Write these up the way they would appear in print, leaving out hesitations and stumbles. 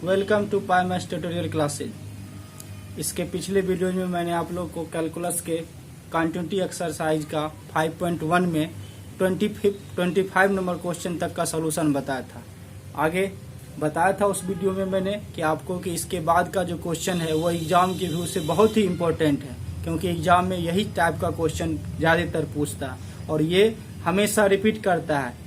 Welcome to pi maths tutorial classes. इसके पिछले video में मैंने आप लोग को कैलकुलस के कंटिन्यूटी एक्सरसाइज का 5.1 में 25 नंबर क्वेश्चन तक का सलूशन बताया था। आगे बताया था उस वीडियो में मैंने कि आपको कि इसके बाद का जो क्वेश्चन है वो एग्जाम के व्यू से बहुत ही इम्पोर्टेंट है, क्योंकि एग्जाम में यही टाइप का क्वेश्चन ज़्यादातर पूछता है और ये हमेशा रिपीट करता है।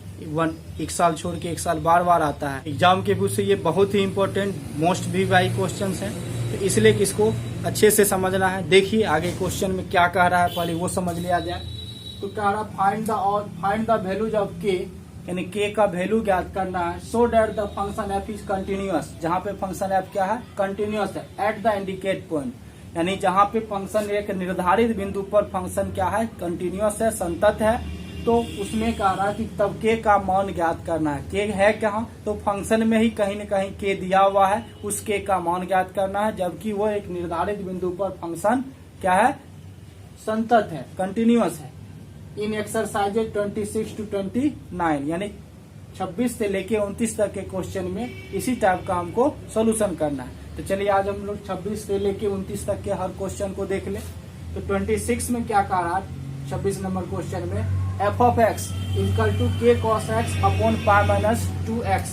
एक साल छोड़ के एक साल बार बार आता है। एग्जाम के व्यू से ये बहुत ही इम्पोर्टेंट मोस्ट वीवाई क्वेश्चन हैं, तो इसलिए कि इसको अच्छे से समझना है। देखिए आगे क्वेश्चन में क्या कह रहा है, पहले वो समझ लिया जाए। तो कह रहा फाइंड द वैल्यूज ऑफ के, यानी के का वैल्यू ज्ञात करना है। So that the function f is continuous, जहाँ पे फंक्शन एफ क्या है, कंटिन्यूअस है। एट द इंडिकेट पॉइंट, यानी जहाँ पे फंक्शन एक निर्धारित बिंदु पर फंक्शन क्या है, कंटिन्यूअस है, संतत है। तो उसमें कह रहा है कि तब के का मान ज्ञात करना है। के है कहाँ, तो फंक्शन में ही कहीं न कहीं के दिया हुआ है, उस के का मान ज्ञात करना है, जबकि वो एक निर्धारित बिंदु पर फंक्शन क्या है, संतत है, कंटिन्यूअस है। इन एक्सरसाइजेज 26 to 29, यानी 26 से लेके 29 तक के क्वेश्चन में इसी टाइप का हमको सोल्यूशन करना है। तो चलिए आज हम लोग 26 से लेके 29 तक के हर क्वेश्चन को देख ले। तो 26 में क्या कह रहा है, 26 नंबर क्वेश्चन में f of x equal to k cos x upon pi minus 2x,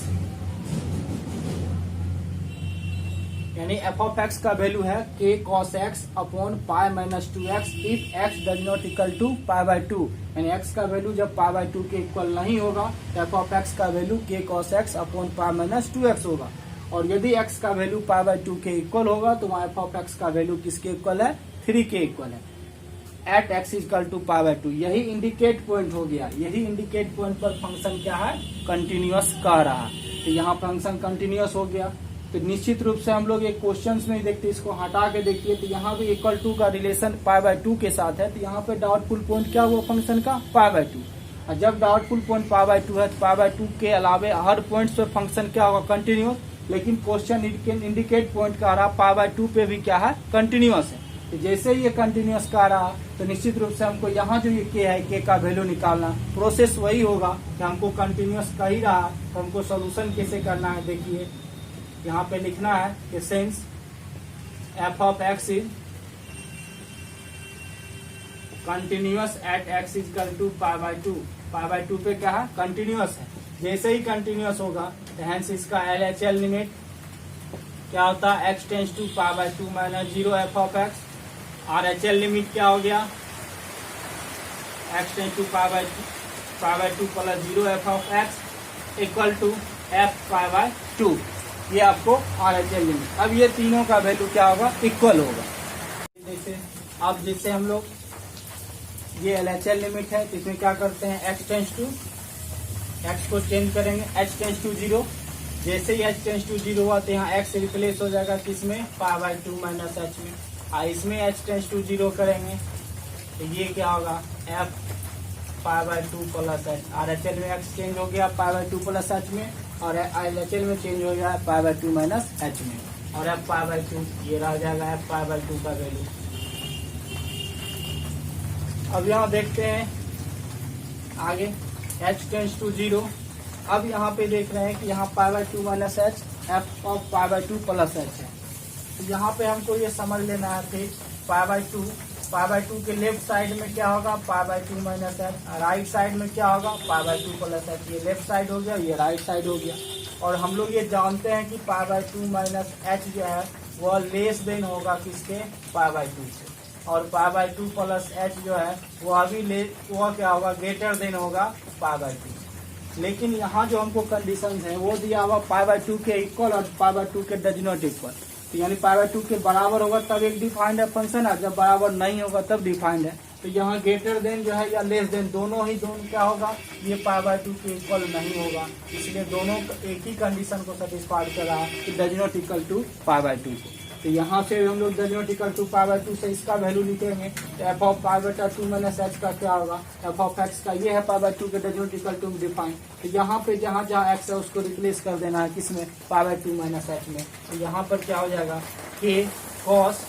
यानी एफ ऑफ एक्स का वैल्यू है k cos x upon pi minus 2x if x does not equal to pi by 2, यानी x का value जब पाई by 2 के equal नहीं होगा तो एफ ऑफ एक्स का वैल्यू के cos x upon pi minus 2x होगा। और यदि एक्स का वैल्यू पाई बाय 2 के इक्वल होगा तो वहाँ एफ ऑफ एक्स का वैल्यू किसके इक्वल है, 3 के इक्वल है। At x equal to pi by 2, यही इंडिकेट पॉइंट हो गया। यही इंडिकेट पॉइंट पर फंक्शन क्या है, कंटिन्यूअस कह रहा है। तो यहाँ फंक्शन कंटिन्यूअस हो गया। तो निश्चित रूप से हम लोग एक क्वेश्चंस में देखते, इसको हटा के देखिए तो यहाँ पे इक्वल टू का रिलेशन पाई बाय 2 के साथ है। तो यहाँ पे डाउटफुल पॉइंट क्या हुआ फंक्शन का, पाई बाय 2। और जब डाउटफुल पॉइंट पाई बाय 2 है तो पाई बाय 2 के अलावे हर पॉइंट पे फंक्शन क्या होगा, कंटिन्यूअस। लेकिन क्वेश्चन इंडिकेट पॉइंट का रहा पाई बाय 2 पे भी क्या है, कंटिन्यूअस है। तो जैसे ही ये कंटिन्यूअस का रहा तो निश्चित रूप से हमको यहाँ जो ये के है, के का वैल्यू निकालना, प्रोसेस वही होगा कि हमको कंटिन्यूअस का ही रहा तो हमको सोल्यूशन कैसे करना है। देखिए यहाँ पे लिखना है कि since f of x is continuous at x equal to pi by 2, pi by 2 पे क्या है, कंटिन्यूअस है। जैसे ही कंटिन्यूअस होगा तो हेंस इसका LHL लिमिट क्या होता है, x tends to pi by 2 minus 0 f of x. RHL limit क्या हो गया, x tends to pi by 2 plus 0 f of x equal to f pi by 2। ये आपको RHL लिमिट। अब ये तीनों का वैल्यू क्या होगा, इक्वल होगा। जैसे हम लोग ये LHL लिमिट है तो इसमें क्या करते हैं, x टेंस टू, x को चेंज करेंगे, h टेंस टू 0। जैसे ही h टेंस टू 0 हुआ तो यहाँ x रिप्लेस हो जाएगा किसमें, पाई बाय 2 माइनस h में। इसमें h टेंस टू 0 करेंगे तो ये क्या होगा, f pi by 2 plus h। RHL में x चेंज हो गया पाई बाय 2 प्लस h में, और LHL में चेंज हो गया पाई बाय 2 माइनस h में, और f पाई बाय 2 ये रह जाएगा f पाई बाय 2 का वैल्यू। अब यहाँ देखते हैं आगे h टेंस टू 0। अब यहाँ पे देख रहे हैं कि यहाँ पाई by 2 minus h f of pi by 2 plus h है। तो यहाँ पे हमको ये समझ लेना है फिर पाई बाय 2 के लेफ्ट साइड में क्या होगा, पाई by 2 minus h। Right side में क्या होगा, पाई बाय 2 प्लस h। ये लेफ्ट साइड हो गया, ये राइट साइड हो गया। और हम लोग ये जानते हैं कि पाई बाय 2 माइनस h जो है वह लेस देन होगा किसके, पाई बाय 2 से। और पाई बाय 2 प्लस h जो है वह क्या होगा, ग्रेटर देन होगा पाई बाय 2। लेकिन यहाँ जो हमको कंडीशन है वो दिया हुआ पाई बाय 2 के इक्वल और पाई बाय 2 के डज नॉट इक्वल। तो यानी पाई बाय 2 के बराबर होगा तब एक डिफाइंड है फंक्शन है, जब बराबर नहीं होगा तब डिफाइंड है। तो यहाँ ग्रेटर देन जो है या लेस देन दोनों क्या होगा, ये पाई बाय 2 के इक्वल नहीं होगा। इसलिए दोनों एक ही कंडीशन को सेटिस्फाइड कर रहा है कि does not equal to pi by 2 को। तो यहाँ से हम लोग does not equal to pi by 2 से इसका वैल्यू लिखेंगे। तो f of pi by 2 minus h का क्या होगा, एफ ऑफ एक्स का ये है पाई बाय 2 के does not equal to define. तो यहाँ पे जहाँ एक्स है उसको रिप्लेस कर देना है किसमें, पाई बाय 2 माइनस h में। तो यहाँ पर क्या हो जाएगा, के कॉस,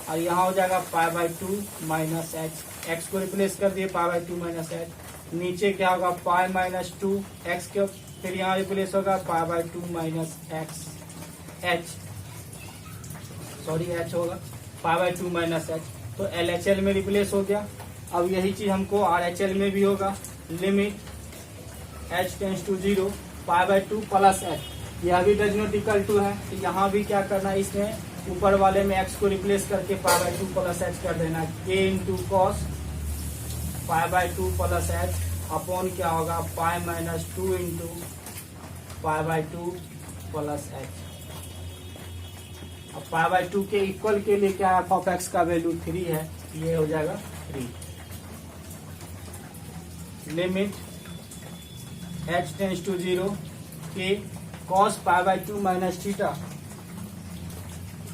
और यहाँ हो जाएगा पाई बाय 2 माइनस h। एक्स को रिप्लेस कर दिए पाई बाय 2 माइनस h। नीचे क्या होगा, पाई माइनस 2 एक्स के, फिर यहाँ रिप्लेस होगा पाई बाय 2 माइनस एक्स। एच होगा पाई बाई 2 माइनस एच, तो LHL में रिप्लेस हो गया। अब यही चीज हमको RHL में भी होगा, limit h tends to 0 pi by 2 plus h, यह भी डज नॉट इक्वल टू है, तो यहाँ भी क्या करना है, इसमें ऊपर वाले में x को रिप्लेस करके पाई बाई 2 प्लस एच कर देना, k into cos pi by 2 plus H upon क्या होगा pi minus 2 into pi by 2 plus H. अब पाई बाई 2 के इक्वल के लिए क्या है, ऑफ एक्स का वैल्यू 3 है, ये हो जाएगा 3। लिमिट h टेंस टू 0 के cos pi by 2 minus theta,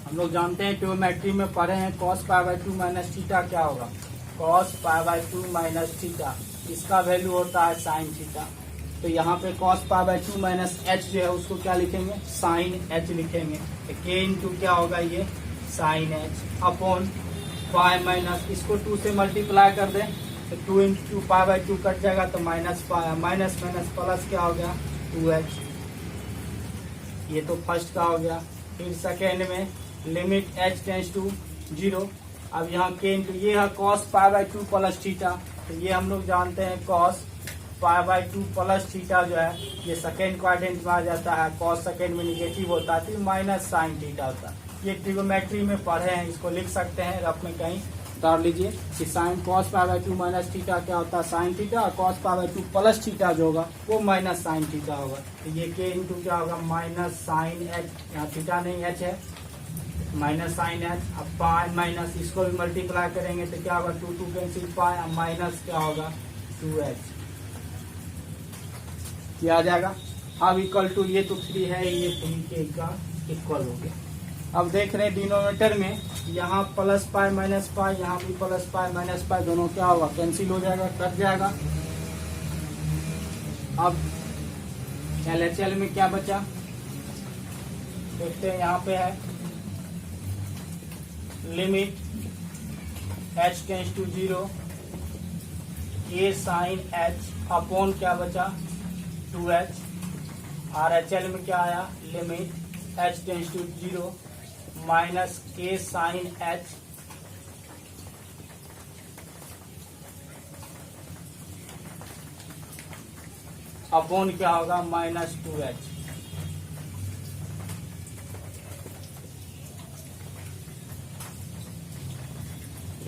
हम लोग जानते हैं ट्रिग्नोमेट्री में पढ़े हैं, cos pi by 2 minus theta क्या होगा, cos pi by 2 minus theta, इसका वैल्यू होता है साइन थीटा। तो यहाँ पे cos pi by 2 minus H जो है उसको क्या लिखेंगे, साइन एच लिखेंगे, तो के इंटू क्या होगा ये sine h upon pi minus, इसको 2 से मल्टीप्लाई कर दें तो 2 इंटू पाई बाई 2 कट जाएगा, तो माइनस माइनस प्लस क्या हो गया 2h, ये तो फर्स्ट का हो गया। फिर सेकेंड में लिमिट h टेंस टू 0, अब यहाँ के इंटू ये है cos pi by 2 plus theta, तो ये हम लोग जानते हैं cos pi by 2 plus theta जो है ये सेकेंड क्वाड्रेंट में आ जाता है, कॉस सेकेंड में निगेटिव होता है, तो माइनस साइन थीटा होता है। ये ट्रिग्नोमेट्री में पढ़े हैं, इसको लिख सकते हैं, रफ में कहीं डाल लीजिए कि sine cos pi by 2 minus theta क्या होता है साइन थीटा, और cos pi by 2 plus theta जो होगा वो माइनस साइन थीटा होगा। तो ये के इंटू क्या होगा माइनस साइन एच, यहाँ थीटा नहीं एच है, माइनस साइन एच, अब पाई माइनस इसको भी मल्टीप्लाई करेंगे तो क्या होगा 2 2 कैंसिल पाई, अब माइनस क्या होगा 2h, क्या आ जाएगा। अब इक्वल टू ये तो 3 है, ये 3 के का इक्वल हो गया। अब देख रहे हैं डिनोमिनेटर में यहाँ प्लस पाई माइनस पाई, यहाँ भी प्लस पाई माइनस पाई, दोनों क्या होगा कैंसिल हो जाएगा, कट जाएगा। अब LHL में क्या बचा देखते हैं, यहाँ पे है limit h tends to 0 a sine h upon क्या बचा 2h। RHL में क्या आया limit h tends to 0 minus k sine h upon क्या होगा माइनस 2h।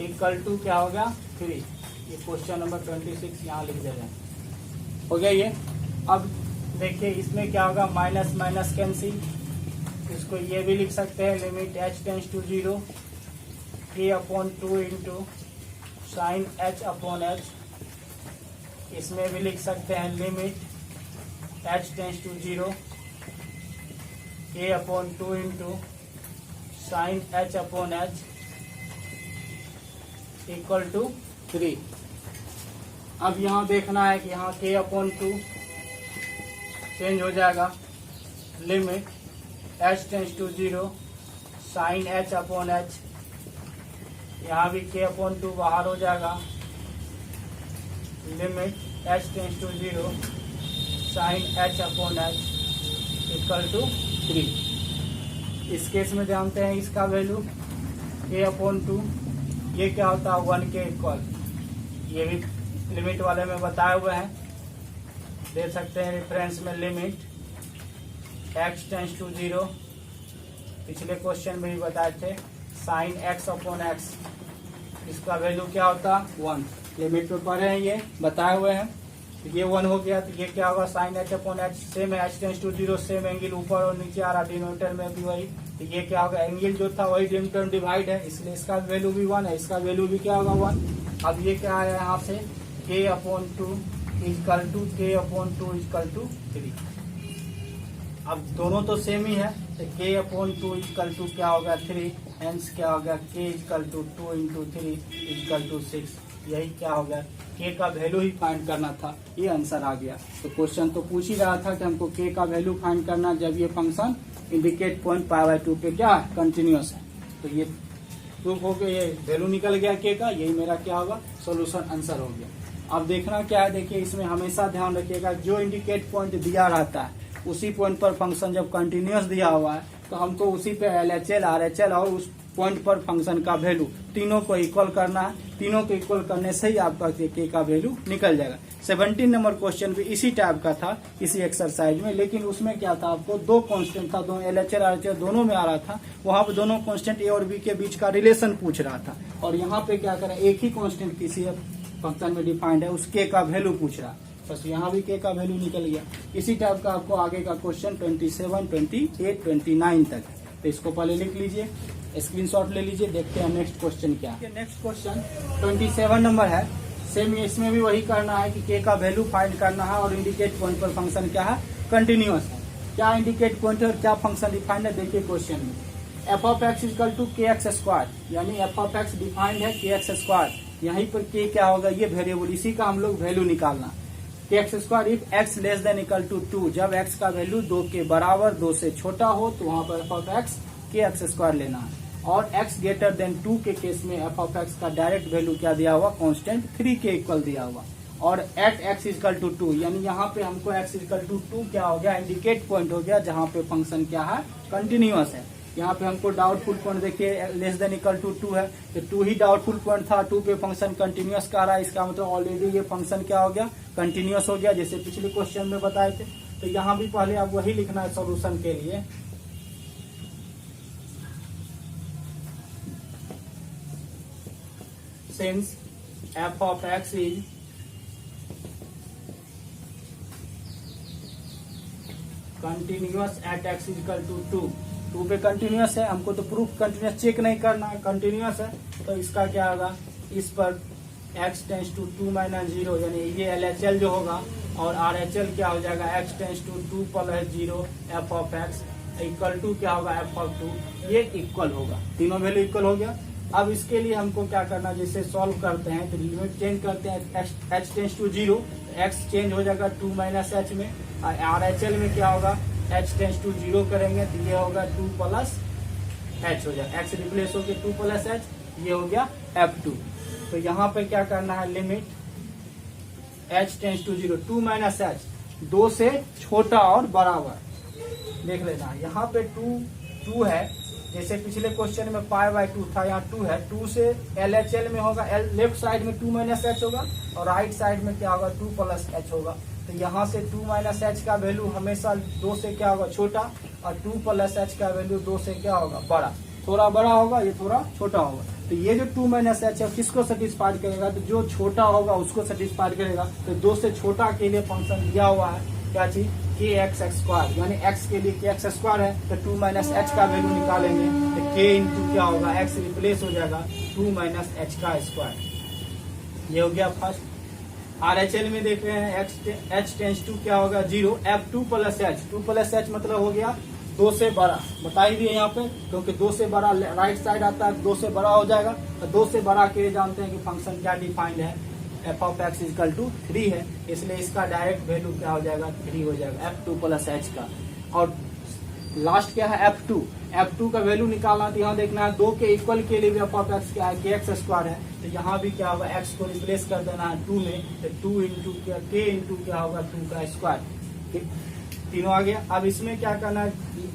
इक्वल टू क्या हो गया 3। ये क्वेश्चन नंबर 26 यहाँ लिख दे रहे हैं, हो गया ये। अब देखिए इसमें क्या होगा माइनस माइनस कैंसिल, इसको ये भी लिख सकते हैं limit h tends to 0 k upon 2 into sine h upon h। इसमें भी लिख सकते हैं limit h tends to 0 k upon 2 into sine h upon h equal to 3। अब यहाँ देखना है कि यहाँ k अपॉन 2 चेंज हो जाएगा, limit h tends to 0 sine h upon h, यहाँ भी k अपॉन 2 बाहर हो जाएगा, limit h tends to 0 sine h upon h equal to 3। इस केस में जानते हैं इसका वैल्यू k अपॉन 2, ये क्या होता है 1 के इक्वल, ये भी लिमिट वाले में बताए हुए हैं, दे सकते हैं रेफरेंस में लिमिट x टेंस टू 0, पिछले क्वेश्चन में भी बताए थे साइन x अपॉन x, इसका वैल्यू क्या होता 1, लिमिट में पढ़े हैं ये बताए हुए हैं। तो ये 1 हो गया, तो ये क्या होगा sine h upon h, same h tends to 0, same angle ऊपर और नीचे आ रहा, डिनोमिनेटर में भी वही, तो ये क्या होगा एंगल जो था वही डिनोमिनेटर डिवाइड है, इसलिए इसका वैल्यू भी 1 है, इसका वैल्यू भी क्या होगा 1। अब ये क्या है यहाँ से k upon 2 equal to k upon 2 equal to 3। अब दोनों तो सेम ही है, तो k अपॉन 2 इक्वल टू क्या होगा 3, हेंस क्या होगा k equal to 2 into 3 equal to 6। यही क्या होगा k का वैल्यू ही फाइंड करना था, ये आंसर आ गया। तो क्वेश्चन तो पूछ ही रहा था कि हमको k का वैल्यू फाइंड करना जब ये function indicate point pi by 2 पे क्या कंटिन्यूअस है, तो ये प्रूफ हो गया, ये वैल्यू निकल गया k का, यही मेरा क्या होगा सोल्यूशन आंसर हो गया। अब देखना क्या है, देखिए इसमें हमेशा ध्यान रखिएगा जो इंडिकेट पॉइंट दिया रहता है उसी पॉइंट पर फंक्शन जब कंटिन्यूअस दिया हुआ है तो हमको उसी पे LHL RHL और उस पॉइंट पर फंक्शन का वैल्यू तीनों को इक्वल करना है। तीनों को इक्वल करने से ही आपका के का वैल्यू निकल जाएगा। 17 नंबर क्वेश्चन भी इसी टाइप का था, इसी एक्सरसाइज में, लेकिन उसमें क्या था, आपको दो कांस्टेंट था, दो LHL RHL दोनों में आ रहा था। वहां पे दोनों कांस्टेंट ए और बी के बीच का रिलेशन पूछ रहा था, और यहाँ पे क्या करें, एक ही कांस्टेंट किसी फंक्शन में डिफाइंड है, उस के का वैल्यू पूछ रहा है। बस यहाँ भी के का वैल्यू निकल गया। इसी टाइप का आपको आगे का क्वेश्चन 27, 28, 29 तक, तो इसको पहले लिख लीजिए, स्क्रीनशॉट ले लीजिए। देखते हैं नेक्स्ट क्वेश्चन क्या है। नेक्स्ट क्वेश्चन 27 नंबर है। सेम इसमें भी वही करना है कि के का वैल्यू फाइंड करना है, और इंडिकेट पॉइंट पर फंक्शन क्या है, कंटिन्यूअस है। क्या इंडिकेट पॉइंट और क्या फंक्शन डिफाइंड है, देखिए क्वेश्चन में। F of x equal to k x square, यानी एफ ऑफ एक्स डिफाइंड है के एक्स स्क्वायर। यहीं पर के क्या होगा, ये वेरिएबल, इसी का हम लोग वैल्यू निकालना। K x square if x less than equal to 2, जब एक्स का वैल्यू 2 के बराबर, 2 से छोटा हो, तो वहां पर एफ ऑफ एक्स के एक्स स्क्वायर लेना है। और x ग्रेटर देन 2 के केस में एफ ऑफ एक्स का डायरेक्ट वैल्यू क्या दिया हुआ, कांस्टेंट 3 के इक्वल दिया हुआ। और एट x इक्वल टू 2, यानी यहाँ पे हमको x इक्वल टू 2 क्या हो गया, इंडिकेट पॉइंट हो गया, जहाँ पे फंक्शन क्या है, कंटिन्यूअस है। यहाँ पे हमको डाउटफुल पॉइंट देखिए, लेस देन इक्वल टू 2 है, तो 2 ही डाउटफुल पॉइंट था, 2 पे फंक्शन कंटिन्यूअस का रहा है, इसका मतलब ऑलरेडी ये फंक्शन क्या हो गया, कंटिन्यूअस हो गया, जैसे पिछले क्वेश्चन में बताए थे। तो यहाँ भी पहले आप वही लिखना है सोल्यूशन के लिए। Since f of x is continuous at x is equal to 2 पे कंटिन्यूअस है, हमको तो प्रूफ कंटिन्यूअस चेक नहीं करना है, कंटिन्यूअस है, तो इसका क्या होगा, इस पर x टेंस टू 2 माइनस 0, यानी ये LHL जो होगा, और RHL क्या हो जाएगा, x tends to 2 plus 0 f of x equal to क्या होगा, f of 2, ये इक्वल होगा, तीनों वैल्यू इक्वल हो गया। अब इसके लिए हमको क्या करना, जैसे सॉल्व करते हैं तो लिमिट चेंज करते हैं, h tends to 0, x change हो जाएगा 2 माइनस h में, RHL में क्या होगा, h टेंस टू 0 करेंगे तो ये होगा 2 प्लस h हो जाएगा, x रिप्लेस हो गया 2 प्लस h, ये हो गया f2। तो यहाँ पे क्या करना है, limit h tends to 0, 2 minus h, 2 से छोटा और बराबर, देख लेना। यहाँ पे 2 है, जैसे पिछले क्वेश्चन में π/2 था, यहाँ 2 है, 2 से LHL में होगा, लेफ्ट साइड में 2 माइनस h होगा, और राइट साइड में क्या होगा, 2 प्लस h होगा। तो यहाँ से 2 माइनस h का वैल्यू हमेशा 2 से क्या होगा, छोटा, और 2 प्लस h का वैल्यू 2 से क्या होगा, बड़ा, थोड़ा बड़ा होगा, ये थोड़ा छोटा होगा। तो ये जो 2 माइनस h है किसको सेटिस्फाई करेगा, तो जो छोटा होगा उसको सेटिस्फाई करेगा। तो 2 से छोटा के लिए फंक्शन दिया हुआ है, क्या चीज, के एक्स स्क्वायर, यानी x के लिए के एक्स स्क्वायर है, तो 2 माइनस h का वैल्यू निकालेंगे, तो k इंटू क्या होगा, x रिप्लेस हो जाएगा 2 माइनस h का स्क्वायर, ये हो गया फर्स्ट। RHL में देख रहे हैं h टेंस टू क्या होगा, 0, f2 plus h, 2 plus h मतलब हो गया 2 से बड़ा, बता ही दिए यहाँ पे, क्योंकि 2 से बड़ा राइट साइड आता है, 2 से बड़ा हो जाएगा, तो 2 से बड़ा के लिए जानते हैं कि फंक्शन क्या डिफाइंड है, f of x equal to 3 है, इसलिए इसका डायरेक्ट वैल्यू क्या हो जाएगा, 3 हो जाएगा, f2 प्लस h का। और लास्ट क्या है, f2 का वैल्यू निकालना, तो यहाँ देखना है 2 के इक्वल के लिए भी एफ ऑफ एक्स क्या है, के एक्स स्क्वायर है, तो यहाँ भी क्या होगा, x को रिप्लेस कर देना है 2 में, तो 2 इंटू क्या, k इंटू क्या होगा, 2 का स्क्वायर, तीनों आ गया। अब इसमें क्या करना है,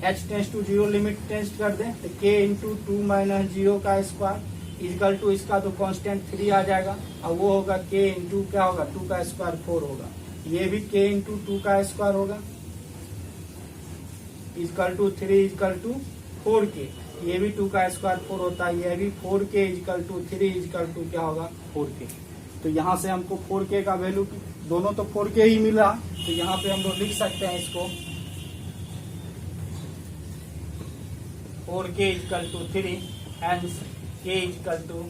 h tends to 0 limit test कर दें, तो k इंटू 2 माइनस 0 का स्क्वायर इक्वल टू इसका तो कांस्टेंट 3 आ जाएगा, और वो होगा k इंटू क्या होगा, 2 का स्क्वायर 4 होगा, ये भी k इंटू 2 का स्क्वायर होगा, equal to 3 equal to 4k, ये भी 2 का स्क्वायर 4 होता है, ये भी 4k equal to 3 equal to क्या होगा, 4k। तो यहाँ से हमको 4k का वैल्यू, दोनों तो 4k ही मिला, तो यहाँ पे हम लोग लिख सकते हैं इसको 4k equal to 3 and k equal to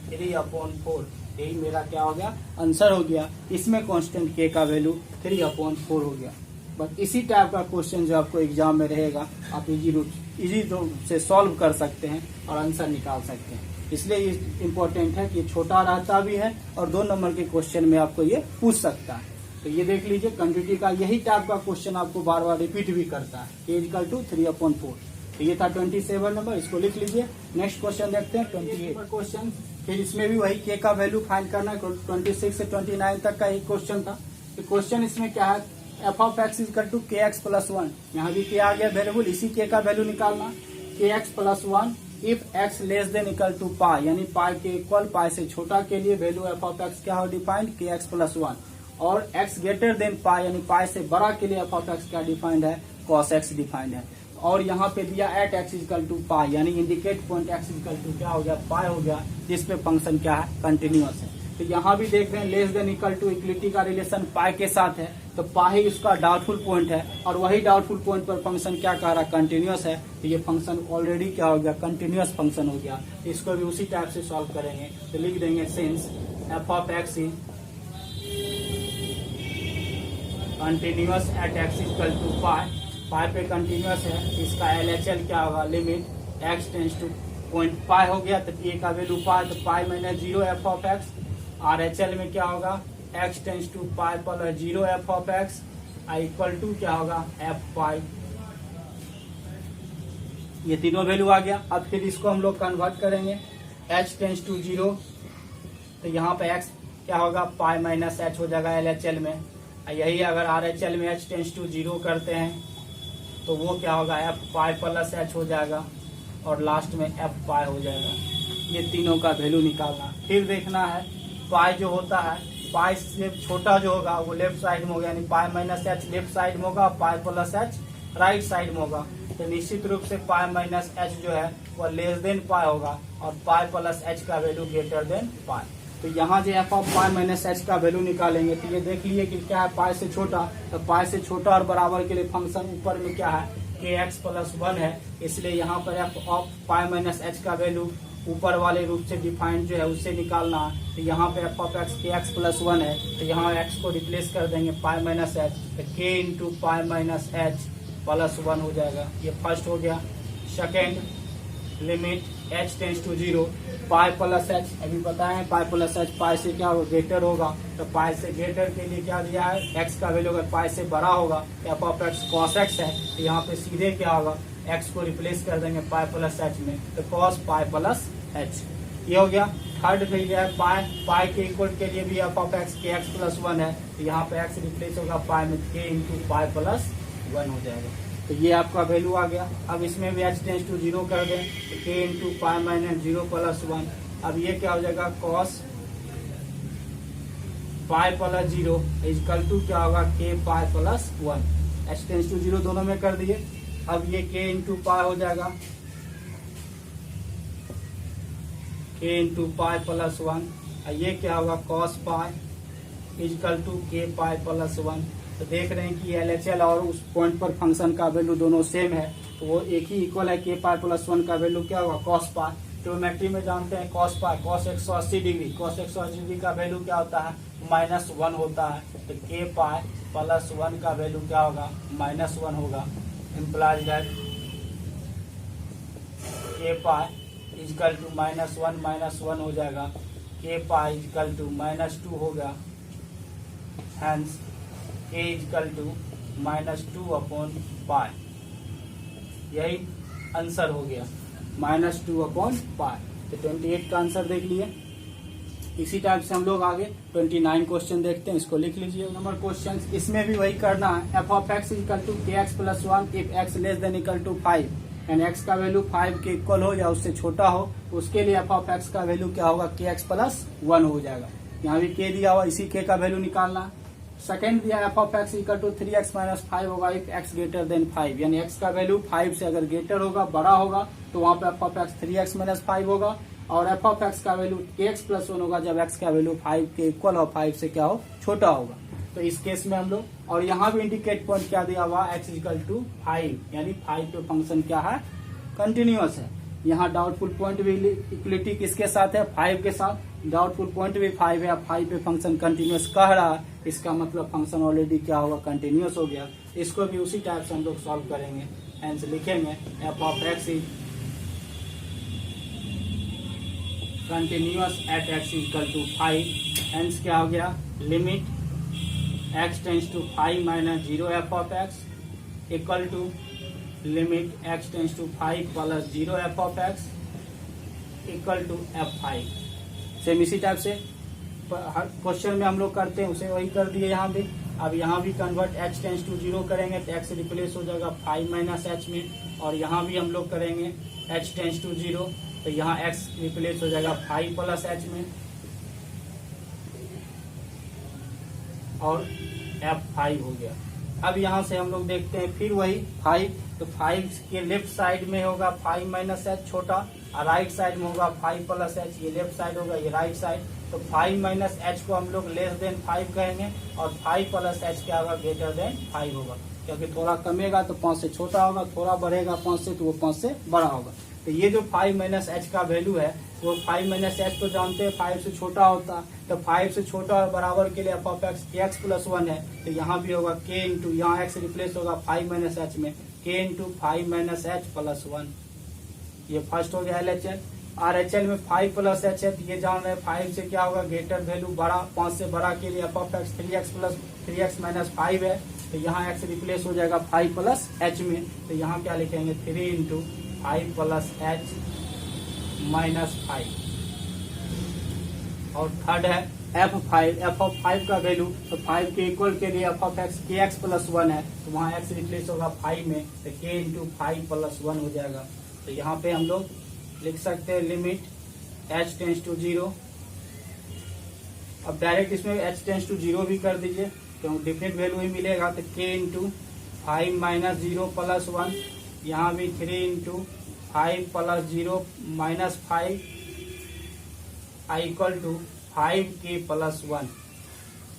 3/4, यही मेरा क्या हो गया, आंसर हो गया। इसमें कांस्टेंट k का वैल्यू 3/4 हो गया। बस इसी टाइप का क्वेश्चन जो आपको एग्जाम में रहेगा, आप इजी रूप से सॉल्व कर सकते हैं और आंसर निकाल सकते हैं। इसलिए ये इम्पोर्टेंट है कि ये छोटा रहता भी है और 2 नंबर के क्वेश्चन में आपको ये पूछ सकता है। तो ये देख लीजिए, कंटिन्यूटी का यही टाइप का क्वेश्चन आपको बार बार रिपीट भी करता है, k इक्वल टू 3/4। तो ये था 27 नंबर, इसको लिख लीजिए। नेक्स्ट क्वेश्चन देखते हैं 28 क्वेश्चन, फिर इसमें भी वही k का वैल्यू फाइंड करना है। 26 से 29 तक का एक क्वेश्चन था। तो क्वेश्चन इसमें क्या है, f of x equal to k x plus one. यहाँ भी के आ गया वेरिएबल, इसी के का वैल्यू निकालना k x plus one if x less than equal to pi, यानी पाई के इक्वल पाई से छोटा के लिए वैल्यू एफ ऑफ एक्स क्या हो defined k x plus one, और एक्स ग्रेटर देन पाई यानी पाई से बड़ा के लिए एफ ऑफ एक्स क्या डिफाइंड है कॉस एक्स डिफाइंड है। और यहाँ पे दिया at x equal to pi, यानी indicate point x equal to क्या हो गया पाई हो गया, जिसपे फंक्शन क्या है कंटिन्यूअस है। तो यहाँ भी देख रहे हैं less than equal to equality का रिलेशन पाई के साथ है, तो पाई उसका डाउटफुल पॉइंट है, और वही डाउटफुल पॉइंट पर फंक्शन क्या कह रहा कंटिन्यूअस है, तो ये फंक्शन ऑलरेडी क्या हो गया कंटिन्यूअस फंक्शन हो गया। इसको भी उसी टाइप से सॉल्व करेंगे, तो लिख देंगे since f of x is continuous at x equal to pi, pi पे कंटिन्यूअस है, इसका LHL क्या होगा limit x tends to point pi हो गया, तो ए का वैल्यू पाई, तो pi minus zero f of x, RHL में क्या होगा x tends to pi plus zero f of x equal to क्या होगा एफ पाई। ये तीनों वैल्यू आ गया। अब फिर इसको हम लोग कन्वर्ट करेंगे एच टेंस टू जीरो, तो यहाँ पे एक्स क्या होगा पाई माइनस एच हो जाएगा LHL में, यही अगर RHL में एच टेंस टू जीरो करते हैं तो वो क्या होगा एफ पाई प्लस एच हो जाएगा, और लास्ट में एफ पाई हो जाएगा। ये तीनों का वैल्यू निकालना, फिर देखना है पाई जो होता है पाई से छोटा जो होगा वो लेफ्ट साइड में होगा, यानी पाई माइनस एच लेफ्ट साइड में होगा, पाई प्लस एच राइट साइड में होगा, तो निश्चित रूप से पाई माइनस एच जो है वो लेस देन पाई होगा, और पाई प्लस एच का वैल्यू ग्रेटर देन पाई। तो यहाँ जो F of pi minus H का वैल्यू निकालेंगे, तो ये देख लिए कि क्या है पाई से छोटा, तो पाई से छोटा और बराबर के लिए फंक्शन ऊपर में क्या है के एक्स प्लस वन है, इसलिए यहाँ पर F of pi minus H का वैल्यू ऊपर वाले रूप से डिफाइंड जो है उससे निकालना है। तो यहाँ पे एफ ऑफ एक्स के एक्स प्लस वन है, तो यहाँ एक्स को रिप्लेस कर देंगे पाई माइनस एच, तो k into pi minus h plus one हो जाएगा। ये फर्स्ट हो गया। Second limit h tends to zero, pi plus h अभी बताएं पाई प्लस एच पाई से क्या होगा ग्रेटर होगा, तो पाई से ग्रेटर के लिए क्या दिया है एक्स का वैल्यू अगर पाई से बड़ा होगा F of x cos x है, तो यहाँ पे सीधे क्या होगा एक्स को रिप्लेस कर देंगे पाई प्लस एच में, तो कॉस पाई प्लस एच। ये हो गया। थर्ड मिल गया पाई, पाई के इक्वल के लिए भी एफ ऑफ एक्स के एक्स प्लस वन है, तो यहाँ पे एक्स रिप्लेस होगा पाई में के इंटू पाई प्लस वन हो जाएगा। तो ये आपका वैल्यू आ गया। अब इसमें भी एच टेंस टू जीरो कर दें, तो k into pi minus zero plus one. अब ये क्या हो जाएगा cos pi plus zero equal to क्या होगा k pi plus one. H tends to zero दोनों में कर दिए। अब ये के इंटू पाई हो जाएगा के इंटू पाई प्लस वन, ये क्या होगा कॉस पाई इजकल टू के पाई प्लस वन। तो देख रहे हैं कि LHL और उस पॉइंट पर फंक्शन का वैल्यू दोनों सेम है, तो वो एक ही इक्वल है के पाई प्लस वन का वैल्यू क्या होगा कॉस पाई। ट्रिग्नोमेट्री में जानते हैं cos pi cos 180 degree, cos 180 degree का वैल्यू क्या होता है माइनस वन होता है, तो के पाई प्लस वन का वैल्यू क्या होगा माइनस वन होगा। Implies that k pi equal to minus one हो जाएगा, k pi equal to minus two होगा, hence k equal to minus two upon pi. यही आंसर हो गया माइनस टू अपॉन पाई। तो 28 का आंसर देख लिए। इसी टाइप से हम लोग आगे 29 क्वेश्चन देखते हैं, इसको लिख लीजिए नंबर क्वेश्चन। इसमें भी वही करना है, f of x equal to k x plus one if x less than equal to five, यानी एक्स का वैल्यू 5 के इक्वल हो या उससे छोटा हो, उसके लिए एफ ऑफ एक्स का वैल्यू क्या होगा के एक्स प्लस वन हो जाएगा। यहाँ भी के दिया हुआ, इसी के का वैल्यू निकालना। सेकेंड दिया f of x equal to 3x minus 5 होगा इफ एक्स ग्रेटर देन 5, यानी एक्स का वैल्यू 5 से अगर ग्रेटर होगा बड़ा होगा तो वहाँ पे F of x 3x minus 5 होगा, और एफ ऑफ एक्स का वैल्यू एक्स प्लस वन होगा जब एक्स का वैल्यू 5 के इक्वल और 5 से क्या हो छोटा होगा। तो इस केस में हम लोग, और यहाँ भी इंडिकेट पॉइंट क्या दिया हुआ एक्स इक्वल टू 5, यानी 5 पे फंक्शन क्या है कंटिन्यूअस है। यहाँ डाउटफुल पॉइंट भी इक्वलिटी किसके साथ है 5 के साथ, डाउटफुल पॉइंट भी 5 है, 5 पे फंक्शन कंटिन्यूअस कह रहा है, इसका मतलब फंक्शन ऑलरेडी क्या होगा कंटिन्यूअस हो गया। इसको भी उसी टाइप से हम लोग सॉल्व करेंगे। हेंस लिखेंगे f of x is continuous at x equal to 5, hence क्या हो गया limit x tends to 5 minus zero f of x equal to limit x tends to 5 plus zero f of x equal to F5। Same इसी type से हर question में हम लोग करते हैं, उसे वही कर दिए यहाँ भी। अब यहाँ भी कन्वर्ट h टेंस टू 0 करेंगे तो x रिप्लेस हो जाएगा 5 माइनस h में, और यहाँ भी हम लोग करेंगे h टेंस टू 0 तो यहाँ x रिप्लेस हो जाएगा 5 प्लस h में, और f5 हो गया। अब यहाँ से हम लोग देखते हैं फिर वही 5, तो 5 के लेफ्ट साइड में होगा 5 माइनस h छोटा, और राइट साइड में होगा 5 प्लस h, ये लेफ्ट साइड होगा ये राइट साइड। तो 5 माइनस h को हम लोग लेस देन 5 कहेंगे, और 5 प्लस h क्या होगा, ग्रेटर देन 5 होगा, क्योंकि थोड़ा कमेगा तो 5 से छोटा होगा, थोड़ा बढ़ेगा 5 से तो वो 5 से बड़ा होगा। तो ये जो 5 माइनस h का वैल्यू है वो 5 माइनस h तो जानते हैं 5 से छोटा होता है, तो 5 से छोटा और बराबर के लिए f ऑफ x प्लस 1 है, तो यहाँ भी होगा k इंटू, यहाँ x रिप्लेस होगा 5 माइनस h में, k into 5 minus h plus 1। ये फर्स्ट हो गया LHL। RHL में 5 प्लस h है, तो ये जान रहे हैं 5 से क्या होगा, ग्रेटर वैल्यू बड़ा, 5 से बड़ा के लिए f of x 3x plus 3x minus 5 है, तो यहाँ x रिप्लेस हो जाएगा 5 प्लस h में, तो यहाँ क्या लिखेंगे 3 इंटू 5 प्लस h माइनस 5। और थर्ड है f5, f ऑफ 5 का वैल्यू, तो 5 के इक्वल के लिए f of x kx plus 1 है, तो वहाँ x रिप्लेस होगा 5 में, तो k इंटू 5 प्लस 1 हो जाएगा। तो यहाँ पे हम लोग लिख सकते हैं लिमिट h टेंस टू 0। अब डायरेक्ट इसमें h टेंस टू 0 भी कर दीजिए, तो डिफरेंट वैल्यू ही मिलेगा, तो k इंटू 5 माइनस 0 प्लस 1, यहाँ भी 3 into 5 plus 0 minus 5 equal to 5k plus 1,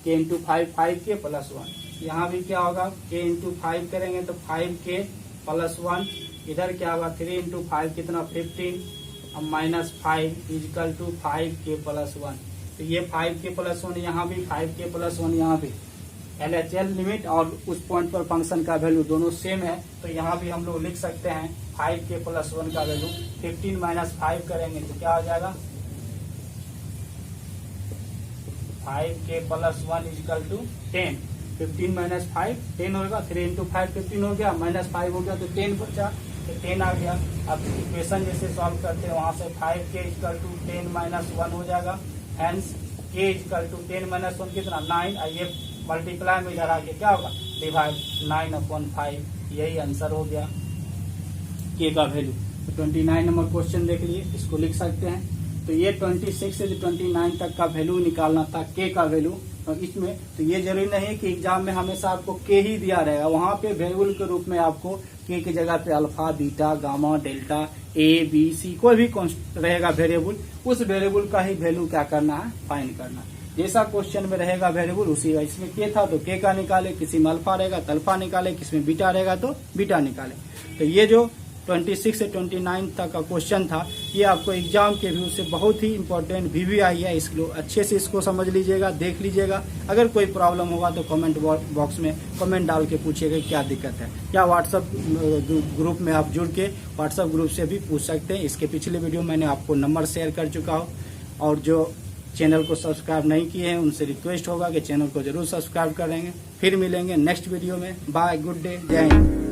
k into 5k plus 1। यहाँ भी क्या होगा, k इंटू 5 करेंगे तो 5k प्लस 1, इधर क्या होगा 3 इंटू 5 कितना 15, अब minus 5 equal to 5k plus 1। तो ये 5k प्लस 1 यहाँ भी, 5k प्लस 1 यहाँ भी। LHL लिमिट और उस पॉइंट पर फंक्शन का वैल्यू दोनों सेम है, तो यहाँ भी हम लोग लिख सकते हैं 5k प्लस 1 का वैल्यू 15 माइनस 5 करेंगे तो क्या हो जाएगा 5k plus 1 equal to 10। 15 minus 5 10 होगा, 3 इंटू 5 15 हो गया, माइनस 5 हो गया तो 10 बचा, तो 10 आ गया। अब इक्वेशन जैसे सॉल्व करते हैं वहां से 5k इक्वल टू 10 माइनस 1 हो जाएगा, hence k equal to 10 minus 1 कितना 9, ये मल्टीप्लाई में इधर आके क्या होगा डिवाइड 9/5, यही आंसर हो गया k का वैल्यू। तो 29 नंबर क्वेश्चन देख लिए, इसको लिख सकते हैं। तो ये 26 से 29 तक का वैल्यू निकालना था, k का वैल्यू। और इसमें तो ये जरूरी नहीं है कि एग्जाम में हमेशा आपको k ही दिया रहेगा, वहां पे वेरिएबल के रूप में आपको k की जगह पे alpha, beta, gamma, delta, a, b, c कोई भी रहेगा वेरिएबल, उस वेरिएबल का ही वैल्यू क्या करना है फाइंड करना है। जैसा क्वेश्चन में रहेगा वेरिएबल उसी का, इसमें k था तो k का निकाले, किसी में अल्फा रहेगा तो अल्फा निकाले, किसी में बीटा रहेगा तो बीटा निकाले। तो ये जो 26 से 29 तक का क्वेश्चन था, ये आपको एग्जाम के व्यू से बहुत ही इंपॉर्टेंट VVI है, इसको अच्छे से इसको समझ लीजिएगा, देख लीजिएगा। अगर कोई प्रॉब्लम होगा तो कमेंट बॉक्स में कमेंट डाल के पूछिएगा क्या दिक्कत है, या व्हाट्सएप ग्रुप में आप जुड़ के व्हाट्सएप ग्रुप से भी पूछ सकते हैं। इसके पिछले वीडियो मैंने आपको नंबर शेयर कर चुका हूँ, और जो चैनल को सब्सक्राइब नहीं किए हैं उनसे रिक्वेस्ट होगा कि चैनल को जरूर सब्सक्राइब करेंगे। फिर मिलेंगे नेक्स्ट वीडियो में। बाय, गुड डे, जय हिंद।